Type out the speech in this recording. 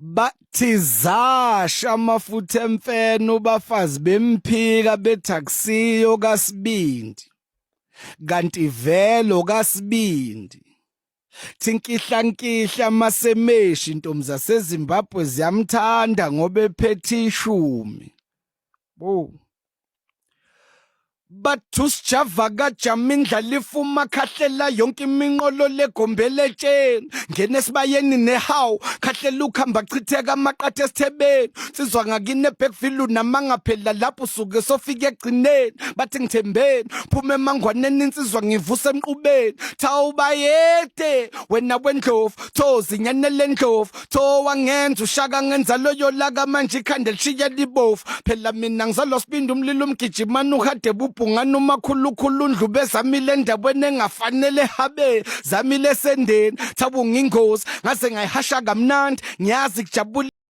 Bathi zasha amafutha emfene ubafazi bemphika bethaksiyo kaSibindi kanti velo kaSibindi thinkihla masemeshi intombi zaseZimbabwe ziyamthanda ngoba ephethe ishumi bo bathusijava kajama indlala ifuma khahlela yonke iminqolo legombeletsheni ngene esibayeni nehawu khahlela ukhamba chitheka amaqathe esithebeni sizwa ngakini eBackville namanga phela lapho usuke sofika egcineni bathi ngithembeni phuma emangwaneni insizwa ngivusa emqubeni thawubayede wena wendlovu thozi nyanele ndlovu thowa ngenza ushaka ngenza loyo laka manje ikhanda lishiya libovu phela mina ngizalo Sibindi umlilo umgijimana uhade bungana umakhulukhulu undlube zamile endaweni engafanele habe zamile esendeni thabunga ingozi ngaze ngayihasha kamnandi ngiyazi kujabula